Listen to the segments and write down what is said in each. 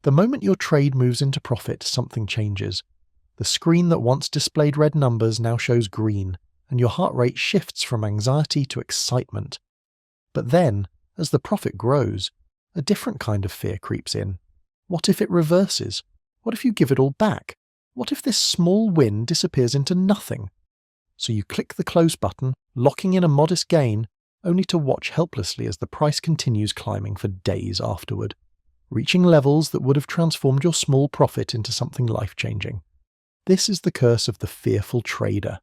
The moment your trade moves into profit, something changes. The screen that once displayed red numbers now shows green, and your heart rate shifts from anxiety to excitement. But then, as the profit grows, a different kind of fear creeps in. What if it reverses? What if you give it all back? What if this small win disappears into nothing? So you click the close button, locking in a modest gain, only to watch helplessly as the price continues climbing for days afterward, reaching levels that would have transformed your small profit into something life-changing. This is the curse of the fearful trader,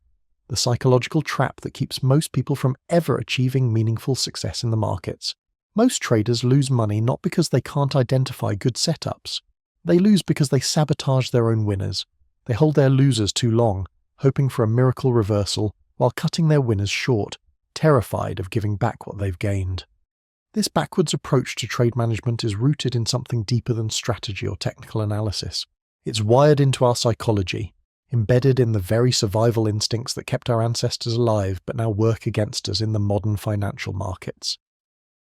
the psychological trap that keeps most people from ever achieving meaningful success in the markets. Most traders lose money not because they can't identify good setups. They lose because they sabotage their own winners. They hold their losers too long, hoping for a miracle reversal, while cutting their winners short, terrified of giving back what they've gained. This backwards approach to trade management is rooted in something deeper than strategy or technical analysis. It's wired into our psychology, embedded in the very survival instincts that kept our ancestors alive but now work against us in the modern financial markets.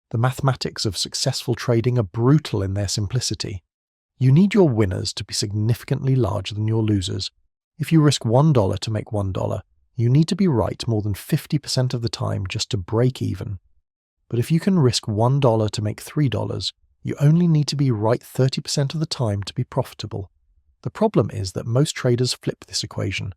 The mathematics of successful trading are brutal in their simplicity. You need your winners to be significantly larger than your losers. If you risk $1 to make $1, you need to be right more than 50% of the time just to break even. But if you can risk $1 to make $3, you only need to be right 30% of the time to be profitable. The problem is that most traders flip this equation.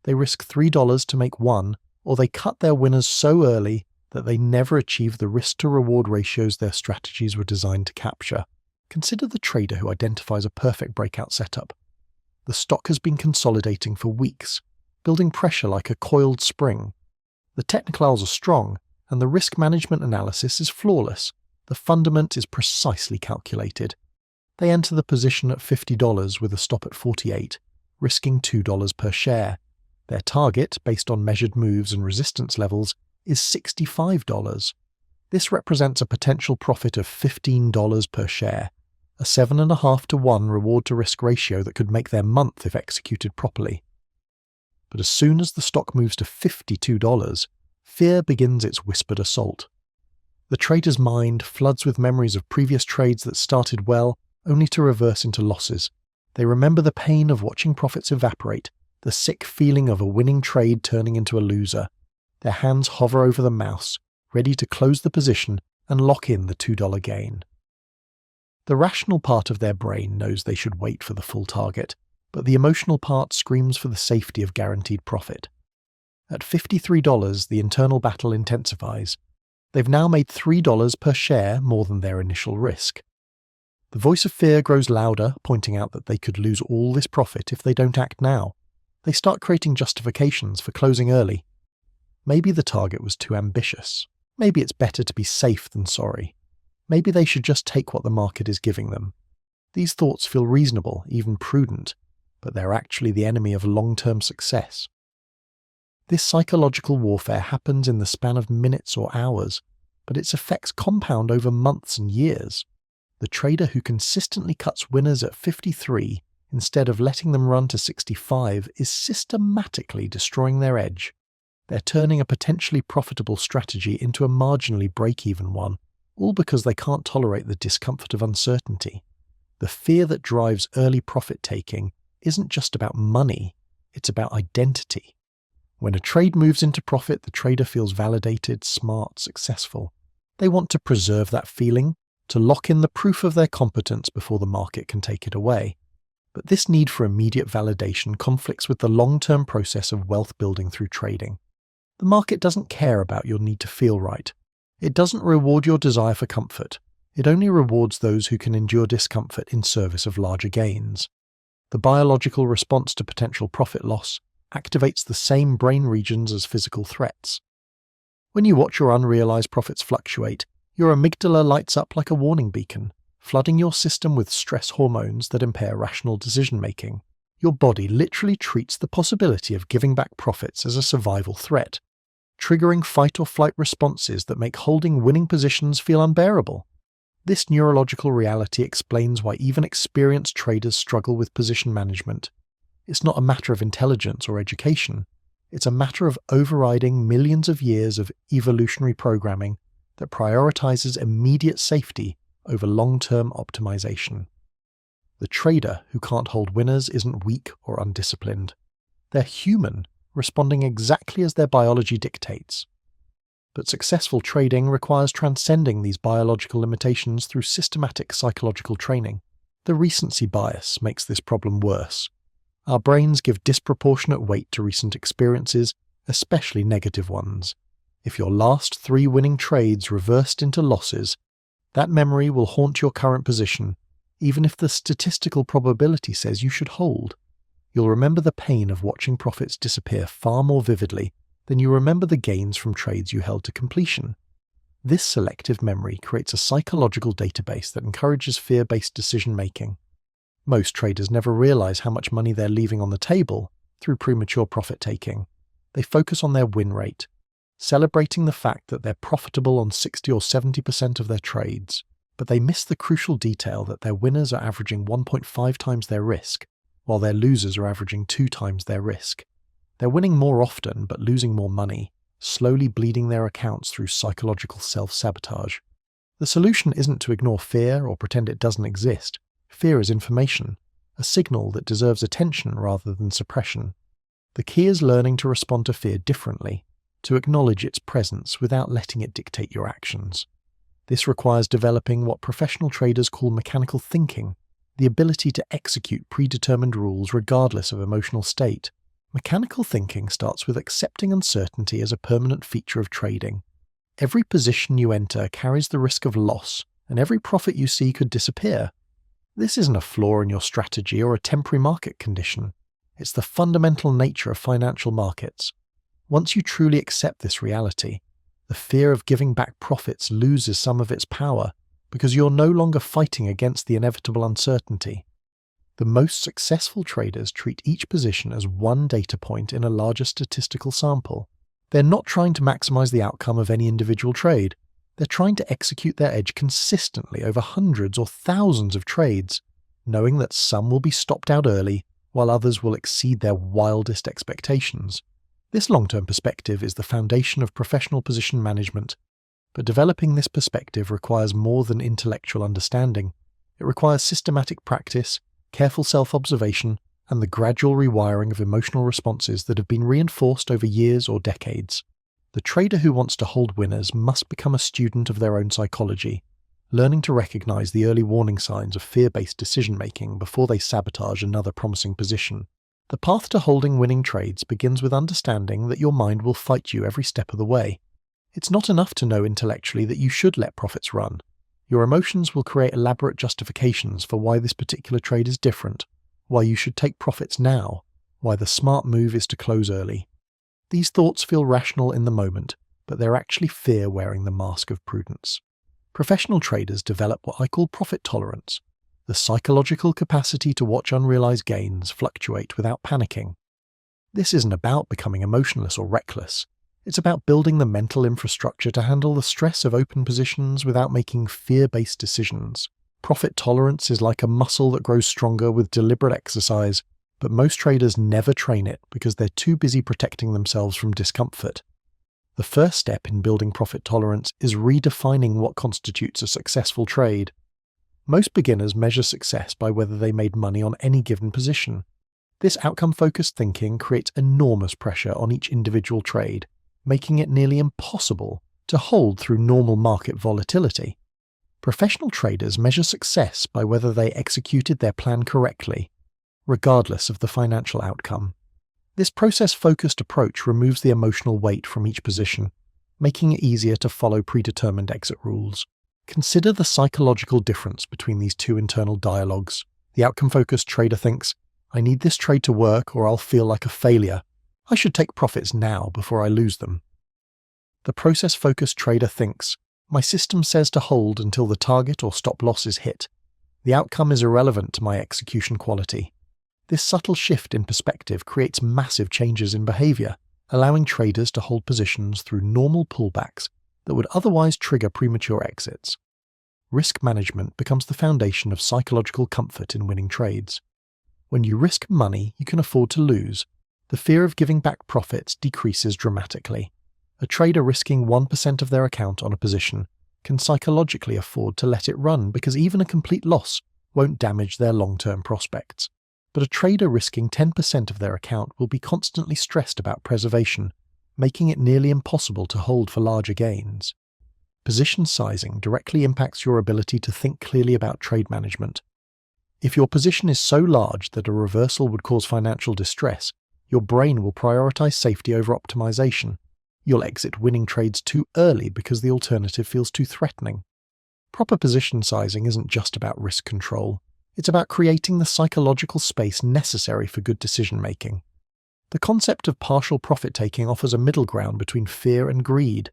They risk $3 to make $1, or they cut their winners so early that they never achieve the risk-to-reward ratios their strategies were designed to capture. Consider the trader who identifies a perfect breakout setup. The stock has been consolidating for weeks, building pressure like a coiled spring. The technicals are strong, and the risk management analysis is flawless. The fundament is precisely calculated. They enter the position at $50 with a stop at $48, risking $2 per share. Their target, based on measured moves and resistance levels, is $65. This represents a potential profit of $15 per share, a 7.5 to 1 reward-to-risk ratio that could make their month if executed properly. But as soon as the stock moves to $52, fear begins its whispered assault. The trader's mind floods with memories of previous trades that started well, only to reverse into losses. They remember the pain of watching profits evaporate, the sick feeling of a winning trade turning into a loser. Their hands hover over the mouse, ready to close the position and lock in the $2 gain. The rational part of their brain knows they should wait for the full target, but the emotional part screams for the safety of guaranteed profit. At $53, the internal battle intensifies. They've now made $3 per share more than their initial risk. The voice of fear grows louder, pointing out that they could lose all this profit if they don't act now. They start creating justifications for closing early. Maybe the target was too ambitious. Maybe it's better to be safe than sorry. Maybe they should just take what the market is giving them. These thoughts feel reasonable, even prudent, but they're actually the enemy of long-term success. This psychological warfare happens in the span of minutes or hours, but its effects compound over months and years. The trader who consistently cuts winners at 53 instead of letting them run to 65 is systematically destroying their edge. They're turning a potentially profitable strategy into a marginally break-even one, all because they can't tolerate the discomfort of uncertainty. The fear that drives early profit-taking isn't just about money, it's about identity. When a trade moves into profit, the trader feels validated, smart, successful. They want to preserve that feeling, to lock in the proof of their competence before the market can take it away. But this need for immediate validation conflicts with the long-term process of wealth building through trading. The market doesn't care about your need to feel right. It doesn't reward your desire for comfort. It only rewards those who can endure discomfort in service of larger gains. The biological response to potential profit loss activates the same brain regions as physical threats. When you watch your unrealized profits fluctuate, your amygdala lights up like a warning beacon, flooding your system with stress hormones that impair rational decision-making. Your body literally treats the possibility of giving back profits as a survival threat, triggering fight-or-flight responses that make holding winning positions feel unbearable. This neurological reality explains why even experienced traders struggle with position management. It's not a matter of intelligence or education. It's a matter of overriding millions of years of evolutionary programming that prioritizes immediate safety over long-term optimization. The trader who can't hold winners isn't weak or undisciplined. They're human, responding exactly as their biology dictates. But successful trading requires transcending these biological limitations through systematic psychological training. The recency bias makes this problem worse. Our brains give disproportionate weight to recent experiences, especially negative ones. If your last 3 winning trades reversed into losses, that memory will haunt your current position, even if the statistical probability says you should hold. You'll remember the pain of watching profits disappear far more vividly than you remember the gains from trades you held to completion. This selective memory creates a psychological database that encourages fear-based decision-making. Most traders never realize how much money they're leaving on the table through premature profit-taking. They focus on their win rate, celebrating the fact that they're profitable on 60 or 70% of their trades, but they miss the crucial detail that their winners are averaging 1.5 times their risk, while their losers are averaging 2 times their risk. They're winning more often but losing more money, slowly bleeding their accounts through psychological self-sabotage. The solution isn't to ignore fear or pretend it doesn't exist. Fear is information, a signal that deserves attention rather than suppression. The key is learning to respond to fear differently, to acknowledge its presence without letting it dictate your actions. This requires developing what professional traders call mechanical thinking, the ability to execute predetermined rules regardless of emotional state. Mechanical thinking starts with accepting uncertainty as a permanent feature of trading. Every position you enter carries the risk of loss, and every profit you see could disappear. This isn't a flaw in your strategy or a temporary market condition. It's the fundamental nature of financial markets. Once you truly accept this reality, the fear of giving back profits loses some of its power because you're no longer fighting against the inevitable uncertainty. The most successful traders treat each position as one data point in a larger statistical sample. They're not trying to maximize the outcome of any individual trade. They're trying to execute their edge consistently over hundreds or thousands of trades, knowing that some will be stopped out early while others will exceed their wildest expectations. This long-term perspective is the foundation of professional position management, but developing this perspective requires more than intellectual understanding. It requires systematic practice, careful self-observation, and the gradual rewiring of emotional responses that have been reinforced over years or decades. The trader who wants to hold winners must become a student of their own psychology, learning to recognize the early warning signs of fear-based decision-making before they sabotage another promising position. The path to holding winning trades begins with understanding that your mind will fight you every step of the way. It's not enough to know intellectually that you should let profits run. Your emotions will create elaborate justifications for why this particular trade is different, why you should take profits now, why the smart move is to close early. These thoughts feel rational in the moment, but they're actually fear wearing the mask of prudence. Professional traders develop what I call profit tolerance, the psychological capacity to watch unrealized gains fluctuate without panicking. This isn't about becoming emotionless or reckless. It's about building the mental infrastructure to handle the stress of open positions without making fear-based decisions. Profit tolerance is like a muscle that grows stronger with deliberate exercise, but most traders never train it because they're too busy protecting themselves from discomfort. The first step in building profit tolerance is redefining what constitutes a successful trade. Most beginners measure success by whether they made money on any given position. This outcome-focused thinking creates enormous pressure on each individual trade, making it nearly impossible to hold through normal market volatility. Professional traders measure success by whether they executed their plan correctly, regardless of the financial outcome. This process-focused approach removes the emotional weight from each position, making it easier to follow predetermined exit rules. Consider the psychological difference between these two internal dialogues. The outcome-focused trader thinks, "I need this trade to work or I'll feel like a failure. I should take profits now before I lose them." The process-focused trader thinks, "My system says to hold until the target or stop loss is hit. The outcome is irrelevant to my execution quality." This subtle shift in perspective creates massive changes in behavior, allowing traders to hold positions through normal pullbacks that would otherwise trigger premature exits. Risk management becomes the foundation of psychological comfort in winning trades. When you risk money you can afford to lose, the fear of giving back profits decreases dramatically. A trader risking 1% of their account on a position can psychologically afford to let it run because even a complete loss won't damage their long-term prospects. But a trader risking 10% of their account will be constantly stressed about preservation, making it nearly impossible to hold for larger gains. Position sizing directly impacts your ability to think clearly about trade management. If your position is so large that a reversal would cause financial distress, your brain will prioritize safety over optimization. You'll exit winning trades too early because the alternative feels too threatening. Proper position sizing isn't just about risk control. It's about creating the psychological space necessary for good decision-making. The concept of partial profit-taking offers a middle ground between fear and greed.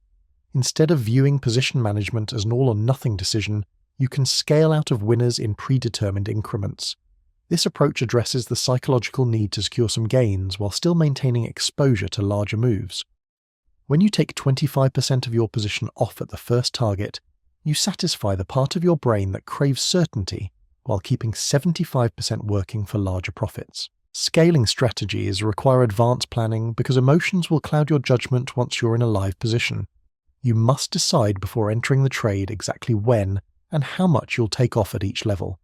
Instead of viewing position management as an all-or-nothing decision, you can scale out of winners in predetermined increments. This approach addresses the psychological need to secure some gains while still maintaining exposure to larger moves. When you take 25% of your position off at the first target, you satisfy the part of your brain that craves certainty while keeping 75% working for larger profits. Scaling strategies require advanced planning because emotions will cloud your judgment once you're in a live position. You must decide before entering the trade exactly when and how much you'll take off at each level.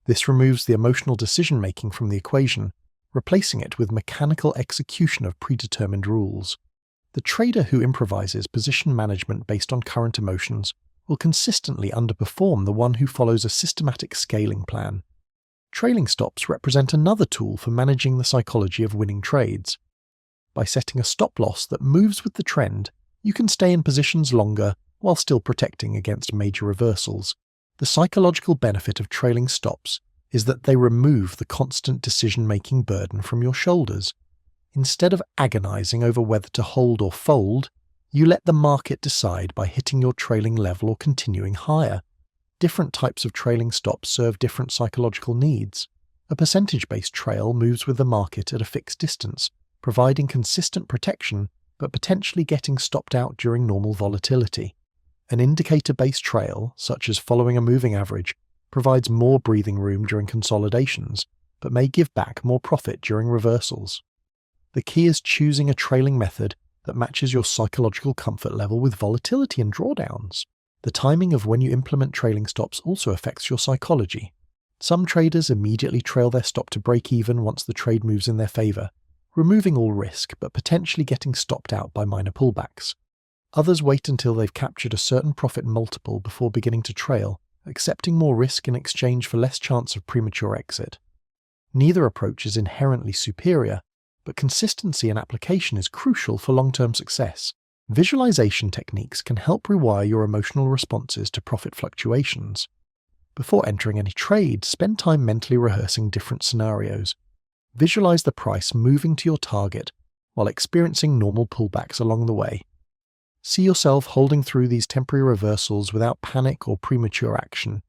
This removes the emotional decision-making from the equation, replacing it with mechanical execution of predetermined rules. The trader who improvises position management based on current emotions will consistently underperform the one who follows a systematic scaling plan. Trailing stops represent another tool for managing the psychology of winning trades. By setting a stop loss that moves with the trend, you can stay in positions longer while still protecting against major reversals. The psychological benefit of trailing stops is that they remove the constant decision-making burden from your shoulders. Instead of agonizing over whether to hold or fold, you let the market decide by hitting your trailing level or continuing higher. Different types of trailing stops serve different psychological needs. A percentage-based trail moves with the market at a fixed distance, providing consistent protection but potentially getting stopped out during normal volatility. An indicator-based trail, such as following a moving average, provides more breathing room during consolidations, but may give back more profit during reversals. The key is choosing a trailing method that matches your psychological comfort level with volatility and drawdowns. The timing of when you implement trailing stops also affects your psychology. Some traders immediately trail their stop to break even once the trade moves in their favor, removing all risk but potentially getting stopped out by minor pullbacks. Others wait until they've captured a certain profit multiple before beginning to trail, accepting more risk in exchange for less chance of premature exit. Neither approach is inherently superior, but consistency in application is crucial for long-term success. Visualization techniques can help rewire your emotional responses to profit fluctuations. Before entering any trade, spend time mentally rehearsing different scenarios. Visualize the price moving to your target while experiencing normal pullbacks along the way. See yourself holding through these temporary reversals without panic or premature action.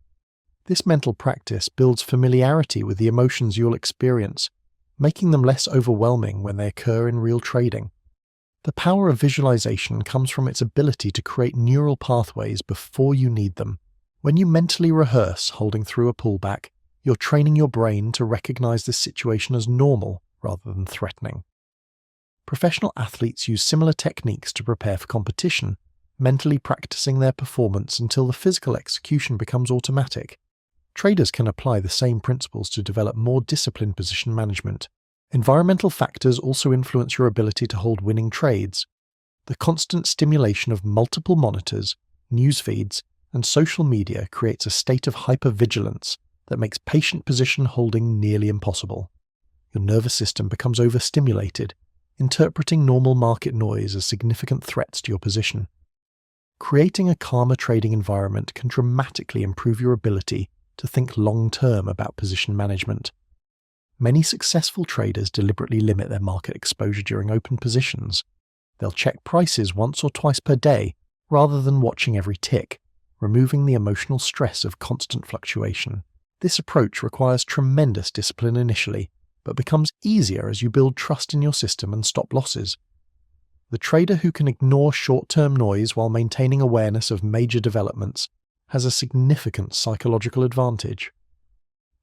This mental practice builds familiarity with the emotions you'll experience, making them less overwhelming when they occur in real trading. The power of visualization comes from its ability to create neural pathways before you need them. When you mentally rehearse holding through a pullback, you're training your brain to recognize this situation as normal rather than threatening. Professional athletes use similar techniques to prepare for competition, mentally practicing their performance until the physical execution becomes automatic. Traders can apply the same principles to develop more disciplined position management. Environmental factors also influence your ability to hold winning trades. The constant stimulation of multiple monitors, news feeds, and social media creates a state of hypervigilance that makes patient position holding nearly impossible. Your nervous system becomes overstimulated, interpreting normal market noise as significant threats to your position. Creating a calmer trading environment can dramatically improve your ability to think long-term about position management. Many successful traders deliberately limit their market exposure during open positions. They'll check prices once or twice per day rather than watching every tick, removing the emotional stress of constant fluctuation. This approach requires tremendous discipline initially, but becomes easier as you build trust in your system and stop losses. The trader who can ignore short-term noise while maintaining awareness of major developments has a significant psychological advantage.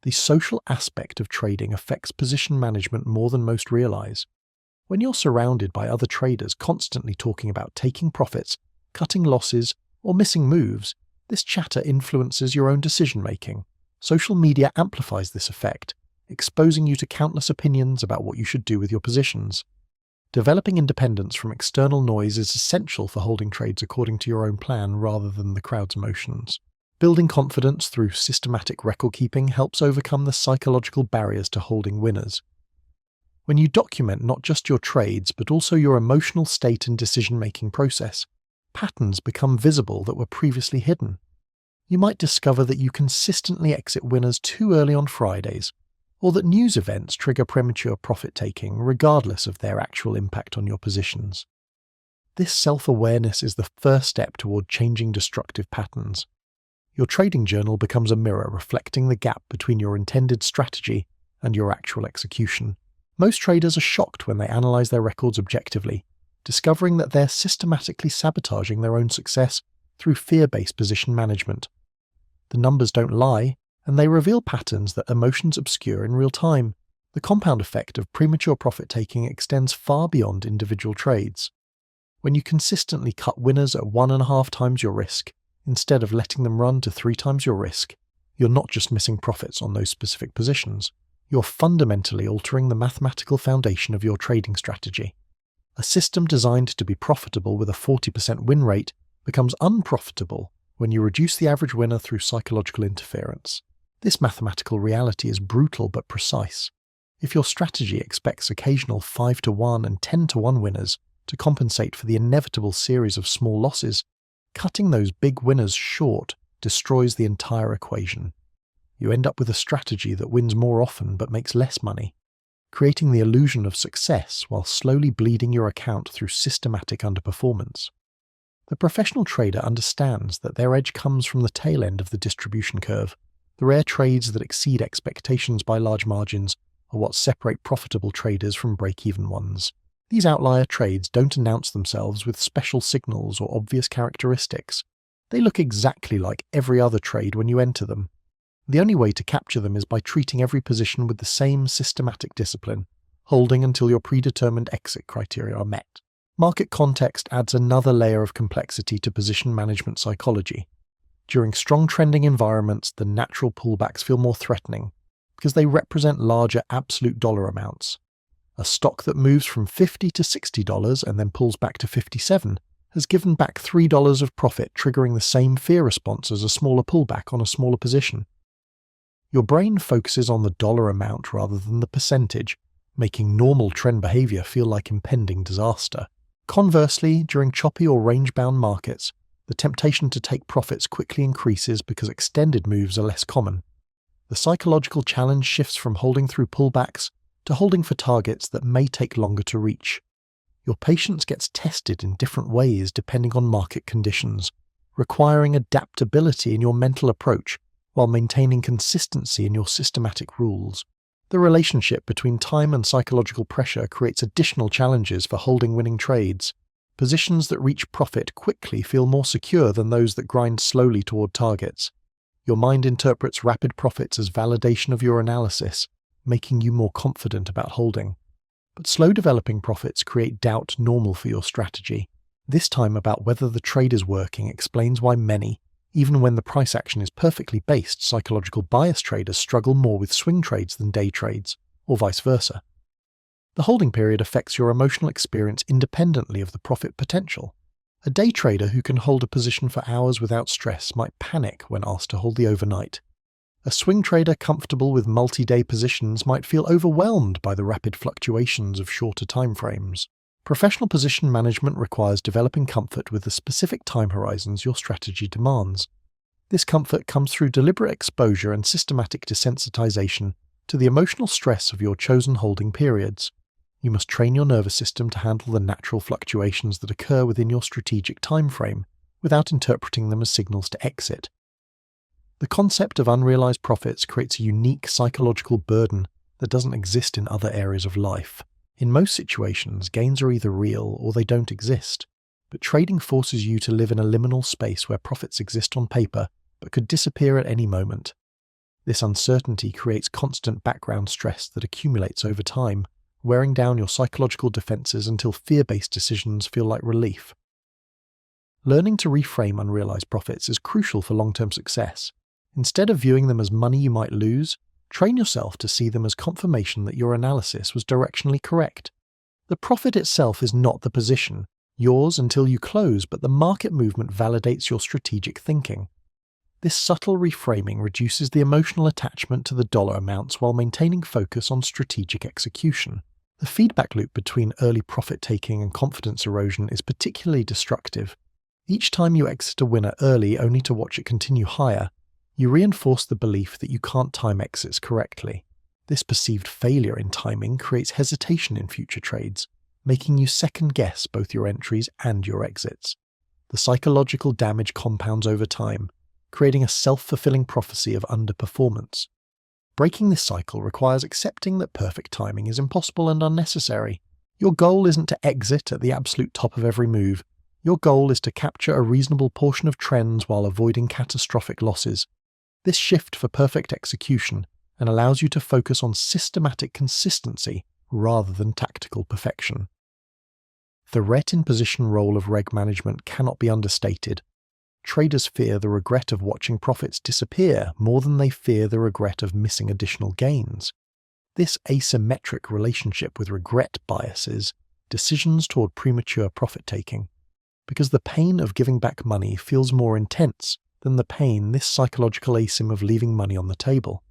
The social aspect of trading affects position management more than most realize. When you're surrounded by other traders constantly talking about taking profits, cutting losses, or missing moves, this chatter influences your own decision-making. Social media amplifies this effect, exposing you to countless opinions about what you should do with your positions. Developing independence from external noise is essential for holding trades according to your own plan rather than the crowd's emotions. Building confidence through systematic record-keeping helps overcome the psychological barriers to holding winners. When you document not just your trades but also your emotional state and decision-making process, patterns become visible that were previously hidden. You might discover that you consistently exit winners too early on Fridays, or that news events trigger premature profit-taking regardless of their actual impact on your positions. This self-awareness is the first step toward changing destructive patterns. Your trading journal becomes a mirror reflecting the gap between your intended strategy and your actual execution. Most traders are shocked when they analyze their records objectively, discovering that they're systematically sabotaging their own success through fear-based position management. The numbers don't lie, and they reveal patterns that emotions obscure in real time. The compound effect of premature profit-taking extends far beyond individual trades. When you consistently cut winners at 1.5 times your risk, instead of letting them run to 3 times your risk, you're not just missing profits on those specific positions, you're fundamentally altering the mathematical foundation of your trading strategy. A system designed to be profitable with a 40% win rate becomes unprofitable when you reduce the average winner through psychological interference. This mathematical reality is brutal but precise. If your strategy expects occasional 5-to-1 and 10-to-1 winners to compensate for the inevitable series of small losses, cutting those big winners short destroys the entire equation. You end up with a strategy that wins more often but makes less money, creating the illusion of success while slowly bleeding your account through systematic underperformance. The professional trader understands that their edge comes from the tail end of the distribution curve. The rare trades that exceed expectations by large margins are what separate profitable traders from break-even ones. These outlier trades don't announce themselves with special signals or obvious characteristics. They look exactly like every other trade when you enter them. The only way to capture them is by treating every position with the same systematic discipline, holding until your predetermined exit criteria are met. Market context adds another layer of complexity to position management psychology. During strong trending environments, the natural pullbacks feel more threatening because they represent larger absolute dollar amounts. A stock that moves from $50 to $60 and then pulls back to $57 has given back $3 of profit, triggering the same fear response as a smaller pullback on a smaller position. Your brain focuses on the dollar amount rather than the percentage, making normal trend behavior feel like impending disaster. Conversely, during choppy or range-bound markets, the temptation to take profits quickly increases because extended moves are less common. The psychological challenge shifts from holding through pullbacks to holding for targets that may take longer to reach. Your patience gets tested in different ways depending on market conditions, requiring adaptability in your mental approach while maintaining consistency in your systematic rules. The relationship between time and psychological pressure creates additional challenges for holding winning trades. Positions that reach profit quickly feel more secure than those that grind slowly toward targets. Your mind interprets rapid profits as validation of your analysis, making you more confident about holding. But slow developing profits create doubt normal for your strategy. This time about whether the trade is working explains why many, even when the price action is perfectly based, psychological bias traders struggle more with swing trades than day trades, or vice versa. The holding period affects your emotional experience independently of the profit potential. A day trader who can hold a position for hours without stress might panic when asked to hold the overnight. A swing trader comfortable with multi-day positions might feel overwhelmed by the rapid fluctuations of shorter timeframes. Professional position management requires developing comfort with the specific time horizons your strategy demands. This comfort comes through deliberate exposure and systematic desensitization to the emotional stress of your chosen holding periods. You must train your nervous system to handle the natural fluctuations that occur within your strategic time frame without interpreting them as signals to exit. The concept of unrealized profits creates a unique psychological burden that doesn't exist in other areas of life. In most situations, gains are either real or they don't exist, but trading forces you to live in a liminal space where profits exist on paper but could disappear at any moment. This uncertainty creates constant background stress that accumulates over time, wearing down your psychological defenses until fear-based decisions feel like relief. Learning to reframe unrealized profits is crucial for long-term success. Instead of viewing them as money you might lose, train yourself to see them as confirmation that your analysis was directionally correct. The profit itself is not the position, yours until you close, but the market movement validates your strategic thinking. This subtle reframing reduces the emotional attachment to the dollar amounts while maintaining focus on strategic execution. The feedback loop between early profit-taking and confidence erosion is particularly destructive. Each time you exit a winner early only to watch it continue higher, you reinforce the belief that you can't time exits correctly. This perceived failure in timing creates hesitation in future trades, making you second-guess both your entries and your exits. The psychological damage compounds over time, creating a self-fulfilling prophecy of underperformance. Breaking this cycle requires accepting that perfect timing is impossible and unnecessary. Your goal isn't to exit at the absolute top of every move. Your goal is to capture a reasonable portion of trends while avoiding catastrophic losses. This shift for perfect execution and allows you to focus on systematic consistency rather than tactical perfection. The threat in position role of reg management cannot be understated. Traders fear the regret of watching profits disappear more than they fear the regret of missing additional gains. This asymmetric relationship with regret biases decisions toward premature profit-taking, because the pain of giving back money feels more intense than the pain this psychological asim of leaving money on the table.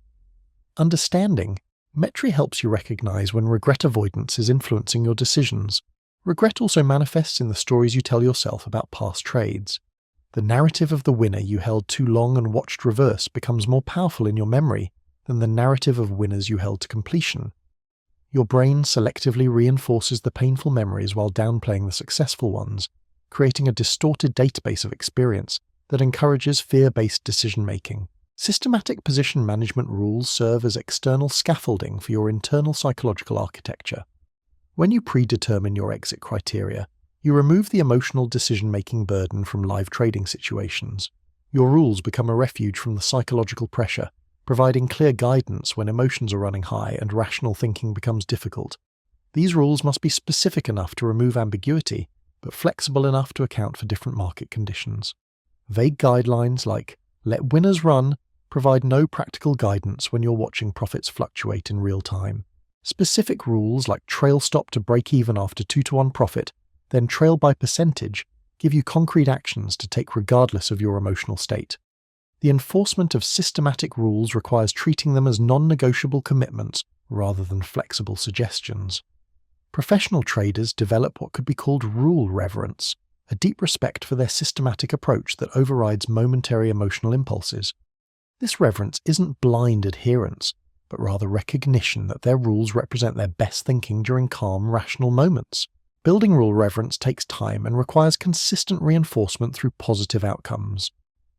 Understanding Metri helps you recognize when regret avoidance is influencing your decisions. Regret also manifests in the stories you tell yourself about past trades. The narrative of the winner you held too long and watched reverse becomes more powerful in your memory than the narrative of winners you held to completion. Your brain selectively reinforces the painful memories while downplaying the successful ones, creating a distorted database of experience that encourages fear-based decision-making. Systematic position management rules serve as external scaffolding for your internal psychological architecture. When you predetermine your exit criteria, you remove the emotional decision-making burden from live trading situations. Your rules become a refuge from the psychological pressure, providing clear guidance when emotions are running high and rational thinking becomes difficult. These rules must be specific enough to remove ambiguity, but flexible enough to account for different market conditions. Vague guidelines like "let winners run" provide no practical guidance when you're watching profits fluctuate in real time. Specific rules like trail stop to break even after 2-to-1 profit, then trail by percentage, give you concrete actions to take regardless of your emotional state. The enforcement of systematic rules requires treating them as non-negotiable commitments rather than flexible suggestions. Professional traders develop what could be called rule reverence, a deep respect for their systematic approach that overrides momentary emotional impulses. This reverence isn't blind adherence, but rather recognition that their rules represent their best thinking during calm, rational moments. Building rule reverence takes time and requires consistent reinforcement through positive outcomes.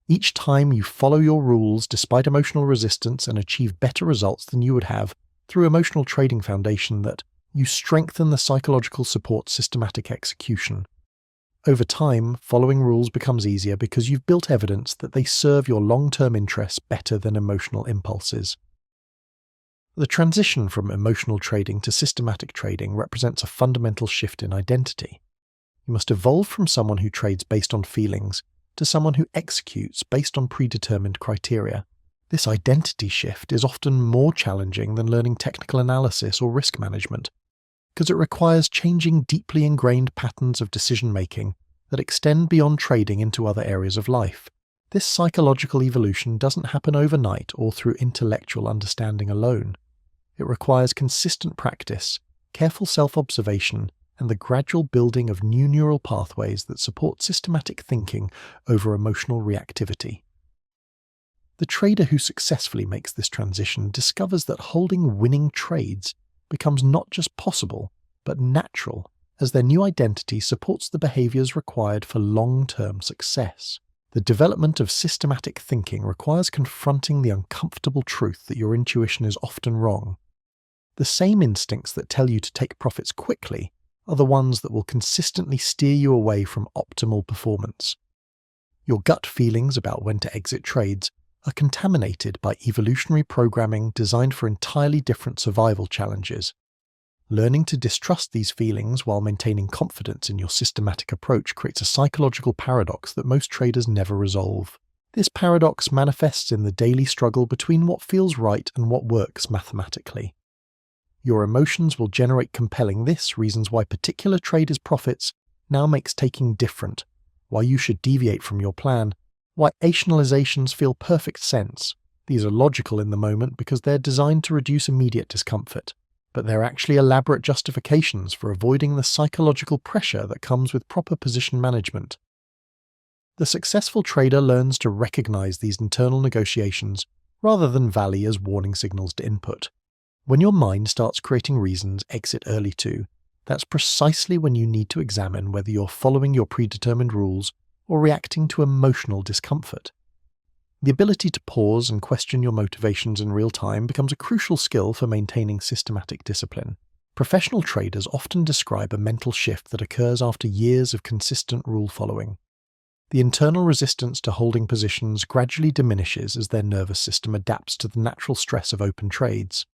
Each time you follow your rules despite emotional resistance and achieve better results than you would have through emotional trading foundation, that you strengthen the psychological support systematic execution. Over time, following rules becomes easier because you've built evidence that they serve your long-term interests better than emotional impulses. The transition from emotional trading to systematic trading represents a fundamental shift in identity. You must evolve from someone who trades based on feelings to someone who executes based on predetermined criteria. This identity shift is often more challenging than learning technical analysis or risk management, because it requires changing deeply ingrained patterns of decision-making that extend beyond trading into other areas of life. This psychological evolution doesn't happen overnight or through intellectual understanding alone. It requires consistent practice, careful self-observation, and the gradual building of new neural pathways that support systematic thinking over emotional reactivity. The trader who successfully makes this transition discovers that holding winning trades becomes not just possible, but natural, as their new identity supports the behaviors required for long-term success. The development of systematic thinking requires confronting the uncomfortable truth that your intuition is often wrong. The same instincts that tell you to take profits quickly are the ones that will consistently steer you away from optimal performance. Your gut feelings about when to exit trades are contaminated by evolutionary programming designed for entirely different survival challenges. Learning to distrust these feelings while maintaining confidence in your systematic approach creates a psychological paradox that most traders never resolve. This paradox manifests in the daily struggle between what feels right and what works mathematically. Your emotions will generate compelling reasons why particular traders' profits now makes taking different, why you should deviate from your plan, why rationalizations feel perfect sense. These are logical in the moment because they're designed to reduce immediate discomfort, but they're actually elaborate justifications for avoiding the psychological pressure that comes with proper position management. The successful trader learns to recognize these internal negotiations rather than valley as warning signals to input. When your mind starts creating reasons exit early to, that's precisely when you need to examine whether you're following your predetermined rules or reacting to emotional discomfort. The ability to pause and question your motivations in real time becomes a crucial skill for maintaining systematic discipline. Professional traders often describe a mental shift that occurs after years of consistent rule following. The internal resistance to holding positions gradually diminishes as their nervous system adapts to the natural stress of open trades.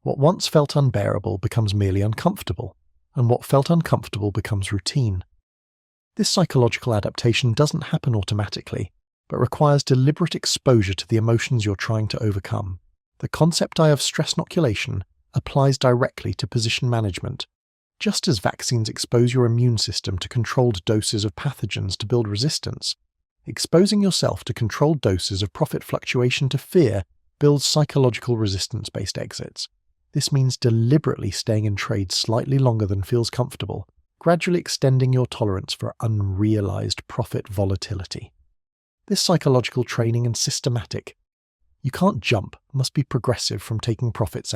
What once felt unbearable becomes merely uncomfortable, and what felt uncomfortable becomes routine. This psychological adaptation doesn't happen automatically, but requires deliberate exposure to the emotions you're trying to overcome. The concept of stress inoculation applies directly to position management. Just as vaccines expose your immune system to controlled doses of pathogens to build resistance, exposing yourself to controlled doses of profit fluctuation to fear builds psychological resistance-based exits. This means deliberately staying in trades slightly longer than feels comfortable, gradually extending your tolerance for unrealized profit volatility. This psychological training is systematic. You can't jump, must be progressive from taking profits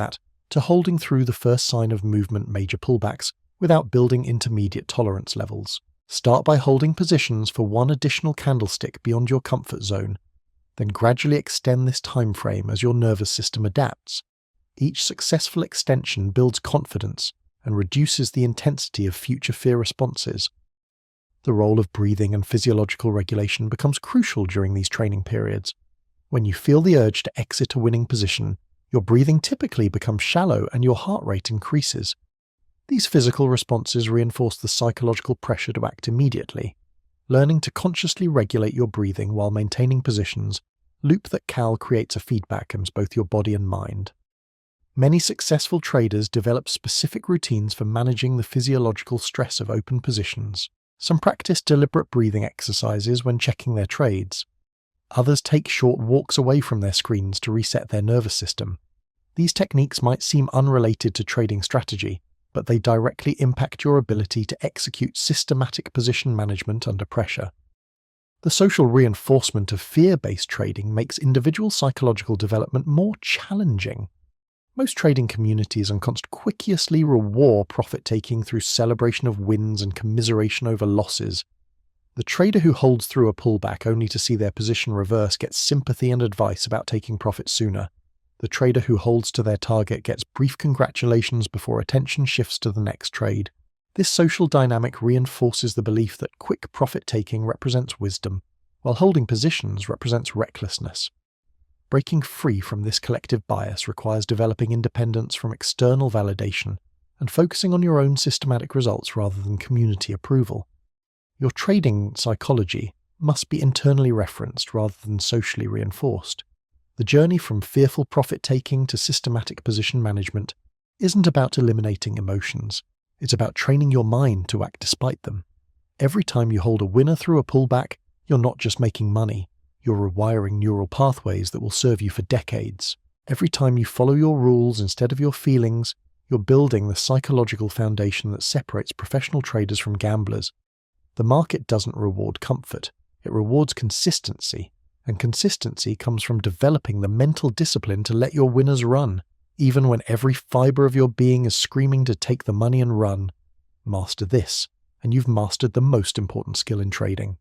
to holding through the first sign of movement major pullbacks without building intermediate tolerance levels. Start by holding positions for one additional candlestick beyond your comfort zone, then gradually extend this time frame as your nervous system adapts. Each successful extension builds confidence and reduces the intensity of future fear responses. The role of breathing and physiological regulation becomes crucial during these training periods. When you feel the urge to exit a winning position, your breathing typically becomes shallow and your heart rate increases. These physical responses reinforce the psychological pressure to act immediately. Learning to consciously regulate your breathing while maintaining positions, loop that creates a feedback in both your body and mind. Many successful traders develop specific routines for managing the physiological stress of open positions. Some practice deliberate breathing exercises when checking their trades. Others take short walks away from their screens to reset their nervous system. These techniques might seem unrelated to trading strategy, but they directly impact your ability to execute systematic position management under pressure. The social reinforcement of fear-based trading makes individual psychological development more challenging. Most trading communities unconsciously reward profit-taking through celebration of wins and commiseration over losses. The trader who holds through a pullback only to see their position reverse gets sympathy and advice about taking profit sooner. The trader who holds to their target gets brief congratulations before attention shifts to the next trade. This social dynamic reinforces the belief that quick profit-taking represents wisdom, while holding positions represents recklessness. Breaking free from this collective bias requires developing independence from external validation and focusing on your own systematic results rather than community approval. Your trading psychology must be internally referenced rather than socially reinforced. The journey from fearful profit-taking to systematic position management isn't about eliminating emotions. It's about training your mind to act despite them. Every time you hold a winner through a pullback, you're not just making money. You're rewiring neural pathways that will serve you for decades. Every time you follow your rules instead of your feelings, you're building the psychological foundation that separates professional traders from gamblers. The market doesn't reward comfort, it rewards consistency, and consistency comes from developing the mental discipline to let your winners run, even when every fiber of your being is screaming to take the money and run. Master this, and you've mastered the most important skill in trading.